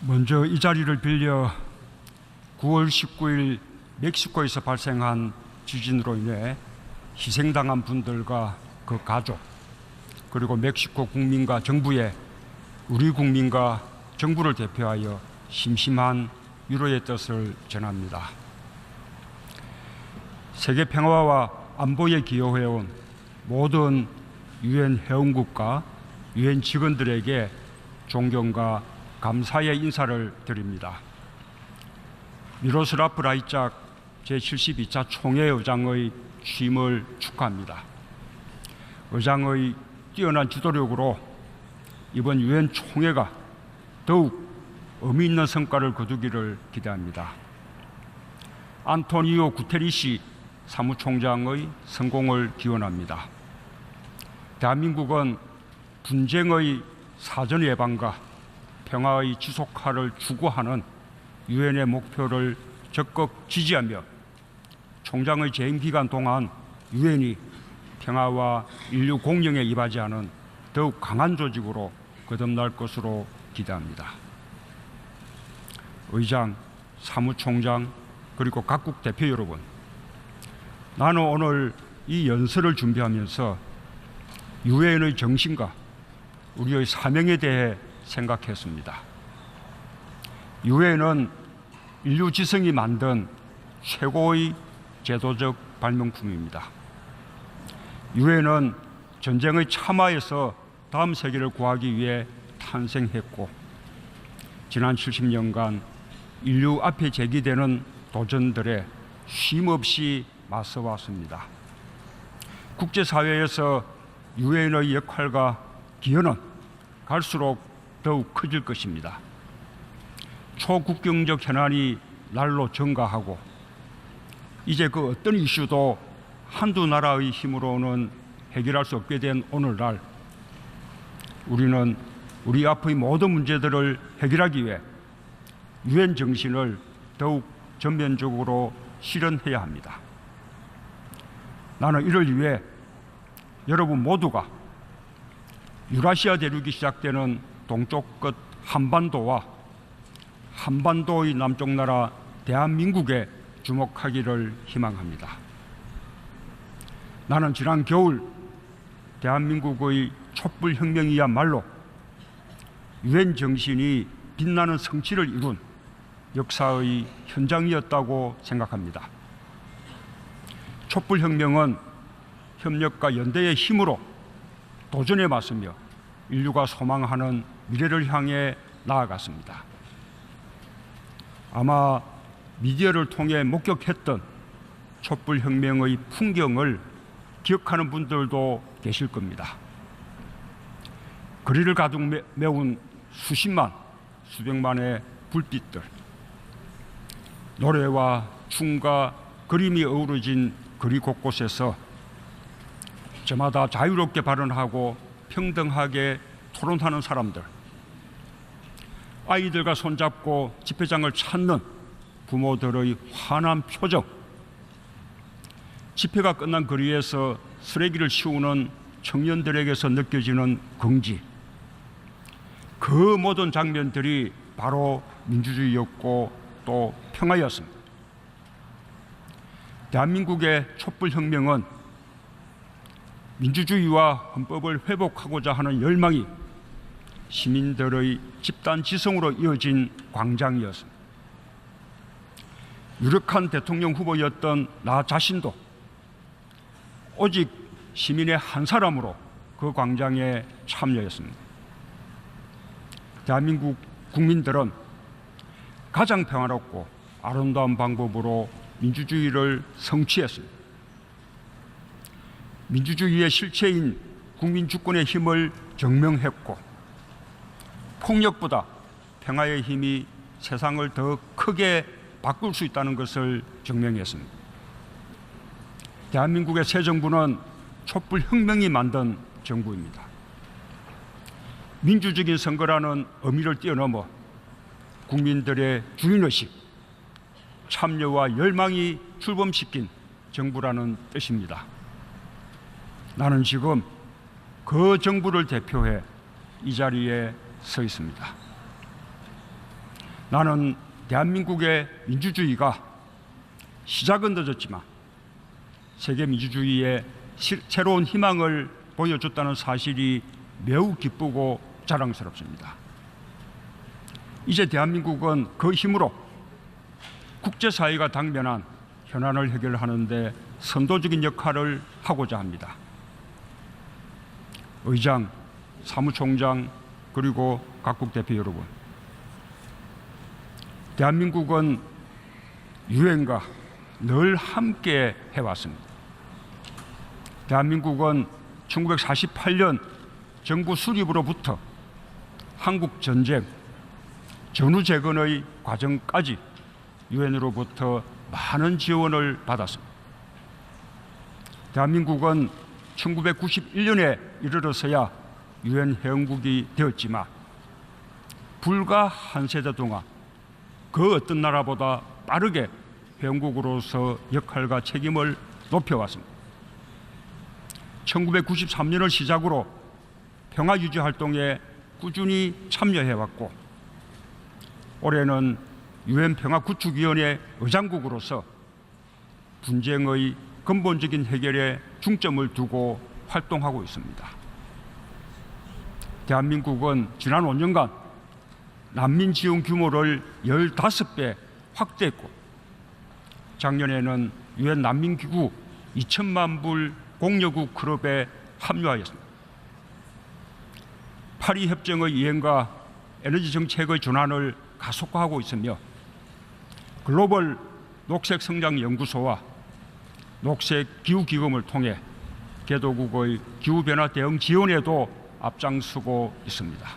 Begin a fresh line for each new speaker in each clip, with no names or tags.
먼저 이 자리를 빌려 9월 19일 멕시코에서 발생한 지진으로 인해 희생당한 분들과 그 가족, 그리고 멕시코 국민과 정부에 우리 국민과 정부를 대표하여 심심한 위로의 뜻을 전합니다. 세계 평화와 안보에 기여해온 모든 유엔 회원국과 유엔 직원들에게 존경과 감사의 인사를 드립니다. 미로슬라프 라이짝 제72차 총회 의장의 취임을 축하합니다. 의장의 뛰어난 지도력으로 이번 유엔 총회가 더욱 의미 있는 성과를 거두기를 기대합니다. 안토니오 구테리시 사무총장의 성공을 기원합니다. 대한민국은 분쟁의 사전 예방과 평화의 지속화를 추구하는 유엔의 목표를 적극 지지하며 총장의 재임 기간 동안 유엔이 평화와 인류 공영에 이바지하는 더욱 강한 조직으로 거듭날 것으로 기대합니다. 의장, 사무총장, 그리고 각국 대표 여러분, 나는 오늘 이 연설을 준비하면서 유엔의 정신과 우리의 사명에 대해 생각했습니다. 유엔은 인류 지성이 만든 최고의 제도적 발명품입니다. 유엔은 전쟁의 참화에서 다음 세계를 구하기 위해 탄생했고, 지난 70년간 인류 앞에 제기되는 도전들에 쉼없이 맞서왔습니다. 국제사회에서 유엔의 역할과 기여는 갈수록 더욱 커질 것입니다. 초국경적 현안이 날로 증가하고 이제 그 어떤 이슈도 한두 나라의 힘으로는 해결할 수 없게 된 오늘날, 우리는 우리 앞의 모든 문제들을 해결하기 위해 유엔 정신을 더욱 전면적으로 실현해야 합니다. 나는 이를 위해 여러분 모두가 유라시아 대륙이 시작되는 동쪽 끝 한반도와 한반도의 남쪽 나라 대한민국에 주목하기를 희망합니다. 나는 지난 겨울 대한민국의 촛불혁명이야말로 유엔 정신이 빛나는 성취를 이룬 역사의 현장이었다고 생각합니다. 촛불혁명은 협력과 연대의 힘으로 도전에 맞서며 인류가 소망하는 미래를 향해 나아갔습니다. 아마 미디어를 통해 목격했던 촛불혁명의 풍경을 기억하는 분들도 계실 겁니다. 거리를 가득 메운 수십만, 수백만의 불빛들, 노래와 춤과 그림이 어우러진 거리 곳곳에서 저마다 자유롭게 발언하고 평등하게 토론하는 사람들, 아이들과 손잡고 집회장을 찾는 부모들의 환한 표정, 집회가 끝난 거리에서 쓰레기를 치우는 청년들에게서 느껴지는 긍지, 그 모든 장면들이 바로 민주주의였고 또 평화였습니다. 대한민국의 촛불혁명은 민주주의와 헌법을 회복하고자 하는 열망이 시민들의 집단 지성으로 이어진 광장이었습니다. 유력한 대통령 후보였던 나 자신도 오직 시민의 한 사람으로 그 광장에 참여했습니다. 대한민국 국민들은 가장 평화롭고 아름다운 방법으로 민주주의를 성취했습니다. 민주주의의 실체인 국민주권의 힘을 증명했고, 폭력보다 평화의 힘이 세상을 더 크게 바꿀 수 있다는 것을 증명했습니다. 대한민국의 새 정부는 촛불혁명이 만든 정부입니다. 민주적인 선거라는 의미를 뛰어넘어 국민들의 주인의식, 참여와 열망이 출범시킨 정부라는 뜻입니다. 나는 지금 그 정부를 대표해 이 자리에 서 있습니다. 나는 대한민국의 민주주의가 시작은 늦었지만 세계 민주주의에 새로운 희망을 보여줬다는 사실이 매우 기쁘고 자랑스럽습니다. 이제 대한민국은 그 힘으로 국제사회가 당면한 현안을 해결하는 데 선도적인 역할을 하고자 합니다. 의장, 사무총장, 그리고 각국 대표 여러분, 대한민국은 유엔과 늘 함께 해왔습니다. 대한민국은 1948년 정부 수립으로부터 한국 전쟁, 전후 재건의 과정까지 유엔으로부터 많은 지원을 받았습니다. 대한민국은 1991년에 이르러서야 유엔 회원국이 되었지만 불과 한 세대 동안 그 어떤 나라보다 빠르게 회원국으로서 역할과 책임을 높여왔습니다. 1993년을 시작으로 평화유지 활동에 꾸준히 참여해왔고 올해는 유엔 평화구축위원회 의장국으로서 분쟁의 근본적인 해결에 중점을 두고 활동하고 있습니다. 대한민국은 지난 5년간 난민 지원 규모를 15배 확대했고 작년에는 유엔 난민기구 2천만 불 공여국 클럽에 합류하였습니다. 파리 협정의 이행과 에너지 정책의 전환을 가속화하고 있으며 글로벌 녹색 성장 연구소와 녹색 기후 기금을 통해 개도국의 기후 변화 대응 지원에도 앞장서고 있습니다.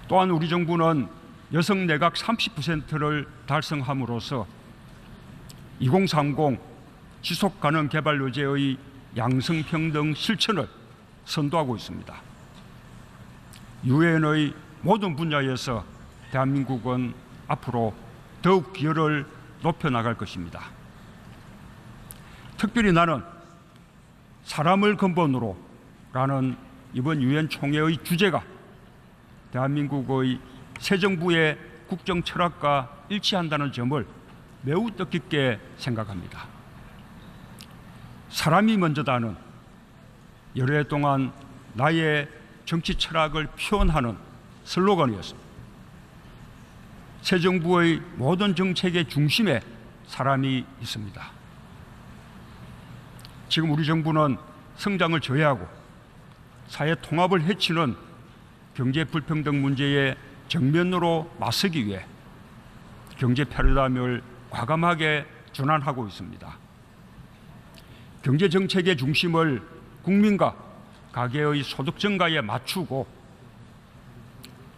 또한 우리 정부는 여성 내각 30%를 달성함으로써 2030 지속가능 개발 요제의 양성평등 실천을 선도하고 있습니다. 유엔의 모든 분야에서 대한민국은 앞으로 더욱 기여를 높여나갈 것입니다. 특별히 나는 사람을 근본으로 라는 이번 유엔 총회의 주제가 대한민국의 새 정부의 국정 철학과 일치한다는 점을 매우 뜻깊게 생각합니다. 사람이 먼저다는 여러 해 동안 나의 정치 철학을 표현하는 슬로건이었습니다. 새 정부의 모든 정책의 중심에 사람이 있습니다. 지금 우리 정부는 성장을 저해하고 사회 통합을 해치는 경제 불평등 문제에 정면으로 맞서기 위해 경제 패러다임을 과감하게 전환하고 있습니다. 경제 정책의 중심을 국민과 가계의 소득 증가에 맞추고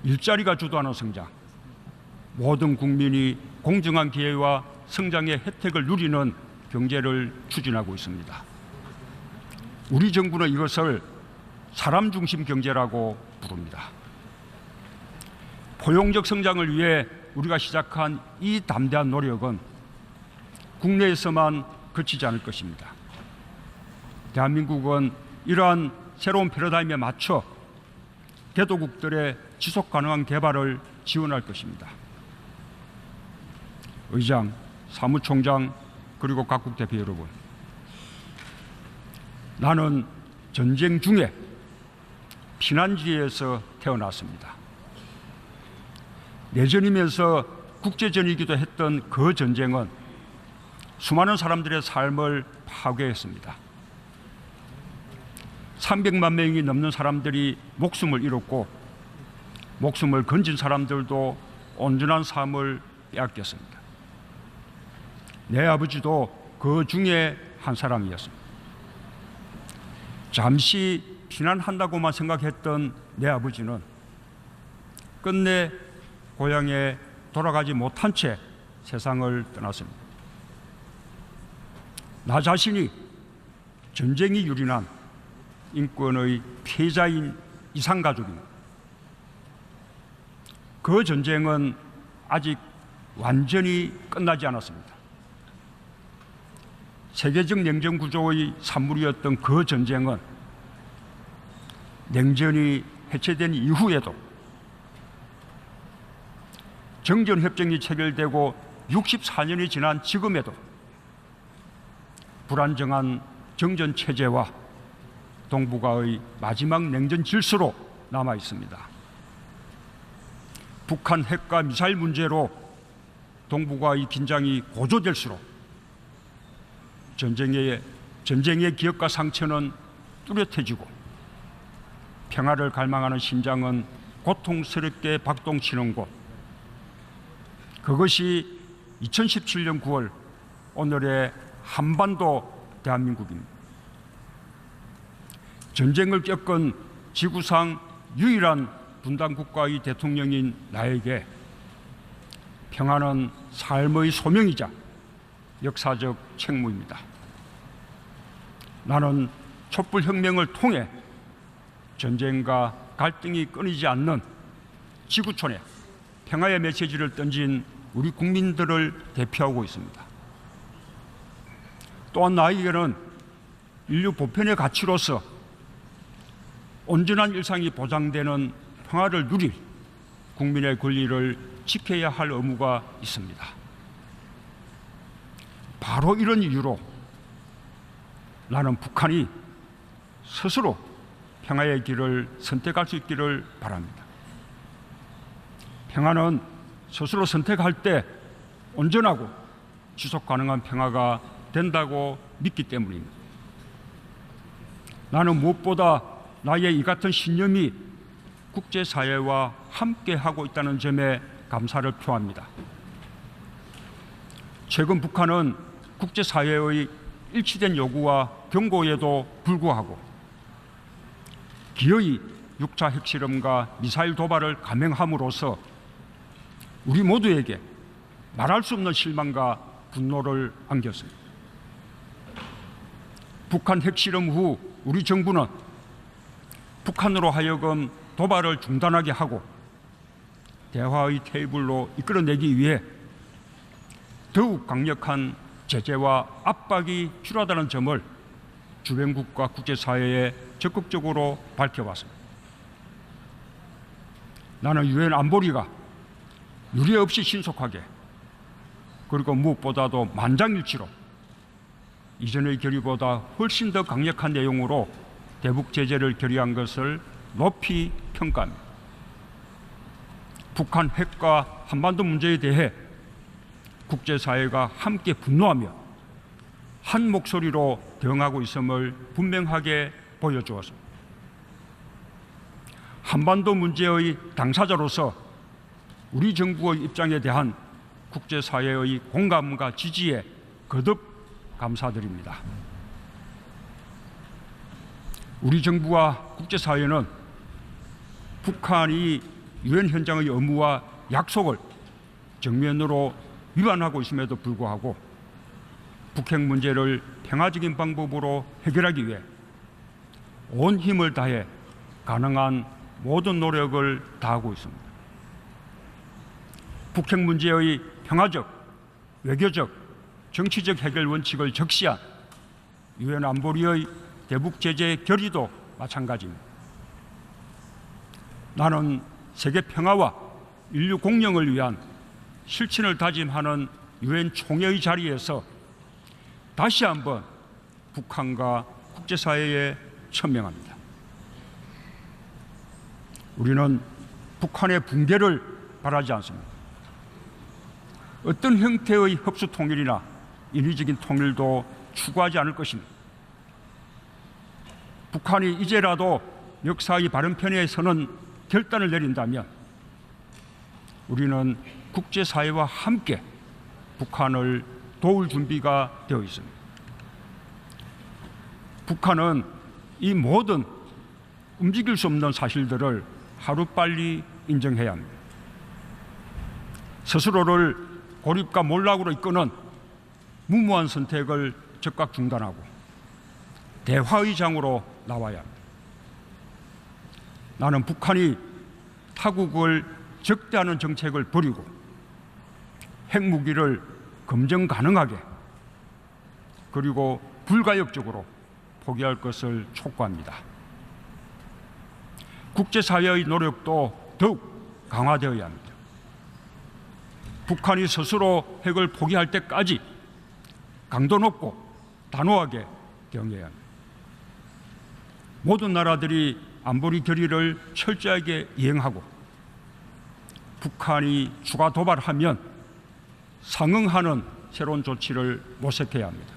일자리가 주도하는 성장, 모든 국민이 공정한 기회와 성장의 혜택을 누리는 경제를 추진하고 있습니다. 우리 정부는 이것을 사람 중심 경제라고 부릅니다. 포용적 성장을 위해 우리가 시작한 이 담대한 노력은 국내에서만 그치지 않을 것입니다. 대한민국은 이러한 새로운 패러다임에 맞춰 개도국들의 지속 가능한 개발을 지원할 것입니다. 의장, 사무총장, 그리고 각국 대표 여러분, 나는 전쟁 중에 피난지에서 태어났습니다. 내전이면서 국제전이기도 했던 그 전쟁은 수많은 사람들의 삶을 파괴했습니다. 300만 명이 넘는 사람들이 목숨을 잃었고 목숨을 건진 사람들도 온전한 삶을 빼앗겼습니다. 내 아버지도 그 중에 한 사람이었습니다. 잠시 피난한다고만 생각했던 내 아버지는 끝내 고향에 돌아가지 못한 채 세상을 떠났습니다. 나 자신이 전쟁이 유린한 인권의 피해자인 이산가족입니다. 그 전쟁은 아직 완전히 끝나지 않았습니다. 세계적 냉전 구조의 산물이었던 그 전쟁은 냉전이 해체된 이후에도 정전협정이 체결되고 64년이 지난 지금에도 불안정한 정전체제와 동북아의 마지막 냉전 질서로 남아 있습니다. 북한 핵과 미사일 문제로 동북아의 긴장이 고조될수록 전쟁의 기억과 상처는 뚜렷해지고 평화를 갈망하는 심장은 고통스럽게 박동치는 곳, 그것이 2017년 9월 오늘의 한반도 대한민국입니다. 전쟁을 겪은 지구상 유일한 분단 국가의 대통령인 나에게 평화는 삶의 소명이자 역사적 책무입니다. 나는 촛불혁명을 통해 전쟁과 갈등이 끊이지 않는 지구촌에 평화의 메시지를 던진 우리 국민들을 대표하고 있습니다. 또한 나에게는 인류 보편의 가치로서 온전한 일상이 보장되는 평화를 누릴 국민의 권리를 지켜야 할 의무가 있습니다. 바로 이런 이유로 나는 북한이 스스로 평화의 길을 선택할 수 있기를 바랍니다. 평화는 스스로 선택할 때 온전하고 지속 가능한 평화가 된다고 믿기 때문입니다. 나는 무엇보다 나의 이 같은 신념이 국제사회와 함께하고 있다는 점에 감사를 표합니다. 최근 북한은 국제사회의 일치된 요구와 경고에도 불구하고 기어이 6차 핵실험과 미사일 도발을 감행함으로써 우리 모두에게 말할 수 없는 실망과 분노를 안겼습니다. 북한 핵실험 후 우리 정부는 북한으로 하여금 도발을 중단하게 하고 대화의 테이블로 이끌어내기 위해 더욱 강력한 제재와 압박이 필요하다는 점을 주변국과 국제사회에 적극적으로 밝혀왔습니다. 나는 유엔 안보리가 유례 없이 신속하게 그리고 무엇보다도 만장일치로 이전의 결의보다 훨씬 더 강력한 내용으로 대북 제재를 결의한 것을 높이 평가합니다. 북한 핵과 한반도 문제에 대해 국제사회가 함께 분노하며 한 목소리로 대응하고 있음을 분명하게 보여주었습니다. 한반도 문제의 당사자로서 우리 정부의 입장에 대한 국제사회의 공감과 지지에 거듭 감사드립니다. 우리 정부와 국제사회는 북한이 유엔 현장의 의무와 약속을 정면으로 위반하고 있음에도 불구하고 북핵 문제를 평화적인 방법으로 해결하기 위해 온 힘을 다해 가능한 모든 노력을 다하고 있습니다. 북핵 문제의 평화적, 외교적, 정치적 해결 원칙을 적시한 유엔 안보리의 대북 제재 결의도 마찬가지입니다. 나는 세계 평화와 인류 공영을 위한 실천을 다짐하는 유엔 총회의 자리에서 다시 한번 북한과 국제사회에 천명합니다. 우리는 북한의 붕괴를 바라지 않습니다. 어떤 형태의 흡수 통일이나 인위적인 통일도 추구하지 않을 것입니다. 북한이 이제라도 역사의 바른 편에 서는 결단을 내린다면 우리는 국제사회와 함께 북한을 도울 준비가 되어 있습니다. 북한은 이 모든 움직일 수 없는 사실들을 하루빨리 인정해야 합니다. 스스로를 고립과 몰락으로 이끄는 무모한 선택을 즉각 중단하고 대화의 장으로 나와야 합니다. 나는 북한이 타국을 적대하는 정책을 버리고 핵무기를 검증 가능하게 그리고 불가역적으로 포기할 것을 촉구합니다. 국제사회의 노력도 더욱 강화되어야 합니다. 북한이 스스로 핵을 포기할 때까지 강도 높고 단호하게 경계해야 합니다. 모든 나라들이 안보리 결의를 철저하게 이행하고 북한이 추가 도발하면 상응하는 새로운 조치를 모색해야 합니다.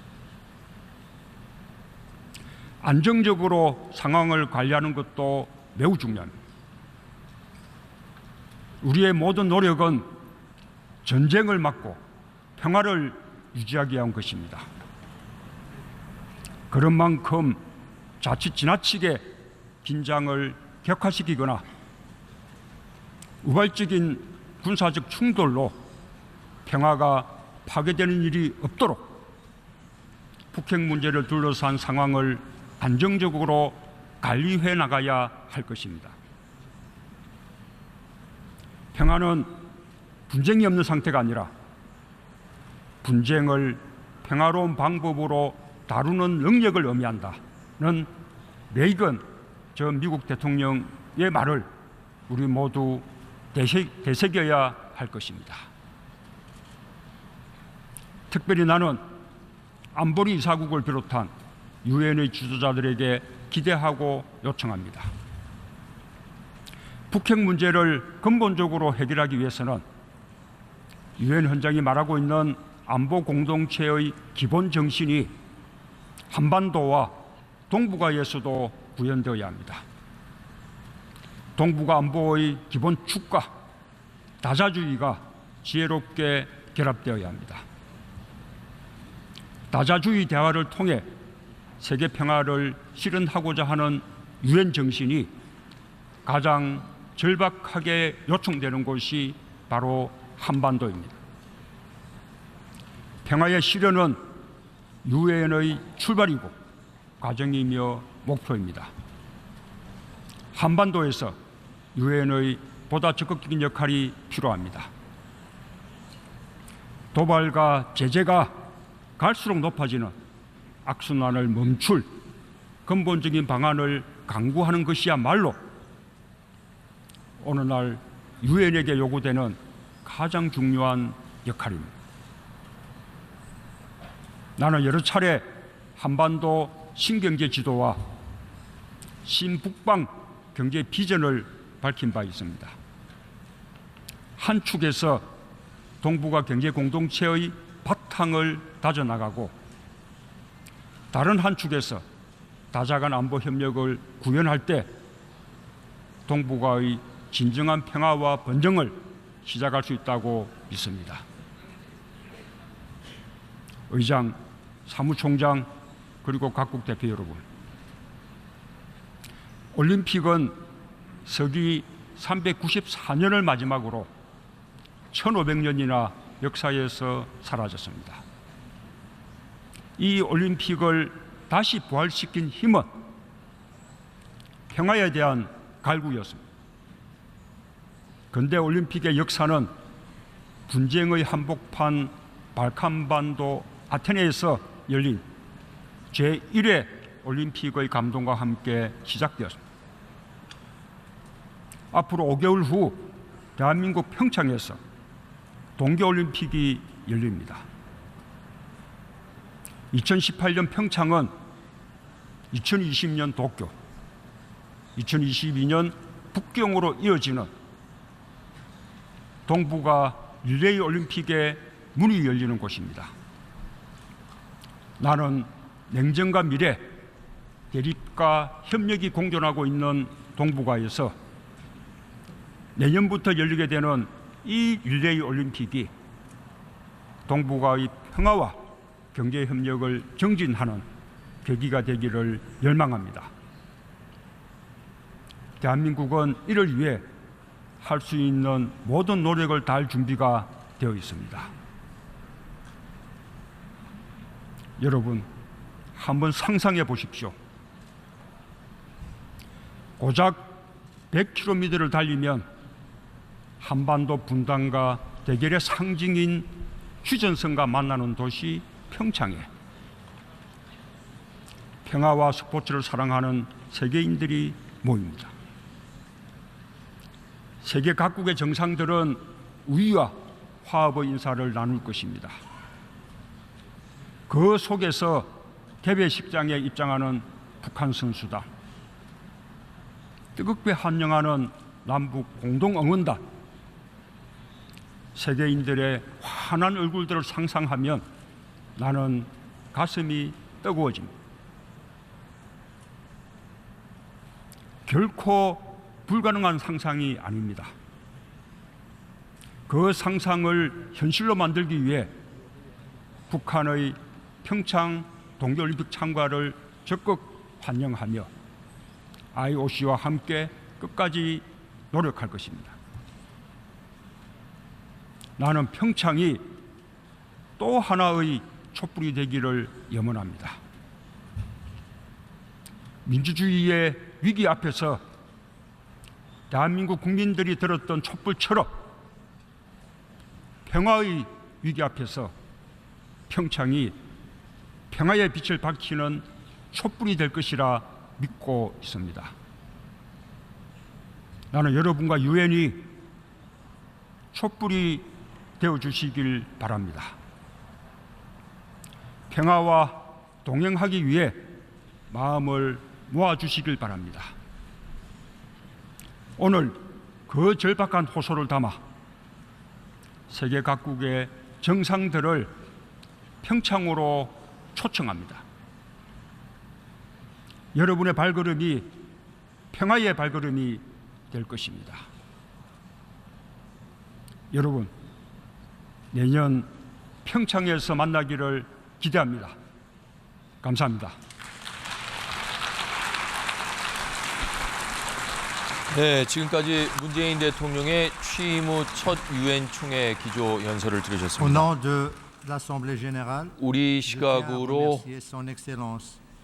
안정적으로 상황을 관리하는 것도 매우 중요합니다. 우리의 모든 노력은 전쟁을 막고 평화를 유지하기 위한 것입니다. 그런 만큼 자칫 지나치게 긴장을 격화시키거나 우발적인 군사적 충돌로 평화가 파괴되는 일이 없도록 북핵 문제를 둘러싼 상황을 안정적으로 관리해 나가야 할 것입니다. 평화는 분쟁이 없는 상태가 아니라 분쟁을 평화로운 방법으로 다루는 능력을 의미한다는 레이건 전 미국 대통령의 말을 우리 모두 되새겨야 할 것입니다. 특별히 나는 안보리 이사국을 비롯한 유엔의 지도자들에게 기대하고 요청합니다. 북핵 문제를 근본적으로 해결하기 위해서는 유엔 헌장이 말하고 있는 안보 공동체의 기본 정신이 한반도와 동북아에서도 구현되어야 합니다. 동북아 안보의 기본 축과 다자주의가 지혜롭게 결합되어야 합니다. 다자주의 대화를 통해 세계 평화를 실현하고자 하는 유엔 정신이 가장 절박하게 요청되는 곳이 바로 한반도입니다. 평화의 실현은 유엔의 출발이고 과정이며 목표입니다. 한반도에서 유엔의 보다 적극적인 역할이 필요합니다. 도발과 제재가 갈수록 높아지는 악순환을 멈출 근본적인 방안을 강구하는 것이야말로 오늘날 유엔에게 요구되는 가장 중요한 역할입니다. 나는 여러 차례 한반도 신경제 지도와 신북방 경제 비전을 밝힌 바 있습니다. 한 축에서 동북아 경제 공동체의 바탕을 다져나가고 다른 한 축에서 다자간 안보 협력을 구현할 때 동북아의 진정한 평화와 번영을 시작할 수 있다고 믿습니다. 의장, 사무총장 그리고 각국 대표 여러분, 올림픽은 서기 394년을 마지막으로 1500년이나 역사에서 사라졌습니다. 이 올림픽을 다시 부활시킨 힘은 평화에 대한 갈구였습니다. 근대 올림픽의 역사는 분쟁의 한복판 발칸반도 아테네에서 열린 제1회 올림픽의 감동과 함께 시작되었습니다. 앞으로 5개월 후 대한민국 평창에서 동계올림픽이 열립니다. 2018년 평창은 2020년 도쿄, 2022년 북경으로 이어지는 동북아 릴레이 올림픽의 문이 열리는 곳입니다. 나는 냉전과 미래, 대립과 협력이 공존하고 있는 동북아에서 내년부터 열리게 되는 이 릴레이 올림픽이 동북아의 평화와 경제 협력을 정진하는 계기가 되기를 열망합니다. 대한민국은 이를 위해 할 수 있는 모든 노력을 다할 준비가 되어 있습니다. 여러분, 한번 상상해 보십시오. 고작 100km를 달리면 한반도 분단과 대결의 상징인 휴전선과 만나는 도시 평창에 평화와 스포츠를 사랑하는 세계인들이 모입니다. 세계 각국의 정상들은 우위와 화합의 인사를 나눌 것입니다. 그 속에서 개회식장에 입장하는 북한 선수단, 뜨겁게 환영하는 남북 공동응원단, 세계인들의 환한 얼굴들을 상상하면 나는 가슴이 뜨거워집니다. 결코 불가능한 상상이 아닙니다. 그 상상을 현실로 만들기 위해 북한의 평창 동계올림픽 참가를 적극 환영하며 IOC와 함께 끝까지 노력할 것입니다. 나는 평창이 또 하나의 촛불이 되기를 염원합니다. 민주주의의 위기 앞에서 대한민국 국민들이 들었던 촛불처럼 평화의 위기 앞에서 평창이 평화의 빛을 밝히는 촛불이 될 것이라 믿고 있습니다. 나는 여러분과 유엔이 촛불이 되어주시길 바랍니다. 평화와 동행하기 위해 마음을 모아주시길 바랍니다. 오늘 그 절박한 호소를 담아 세계 각국의 정상들을 평창으로 초청합니다. 여러분의 발걸음이 평화의 발걸음이 될 것입니다. 여러분, 내년 평창에서 만나기를 기대합니다. 감사합니다.
네, 지금까지 문재인 대통령의 취임 후 첫 유엔 총회 기조 연설을 들으셨습니다. 우리 시각으로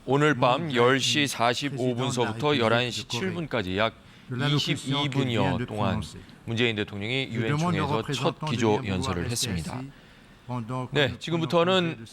오늘 밤 10시 45분서부터 11시 7분까지 약 22분여 동안 문재인 대통령이 유엔 총회에서 첫 기조 연설을 했습니다. 네, 지금부터는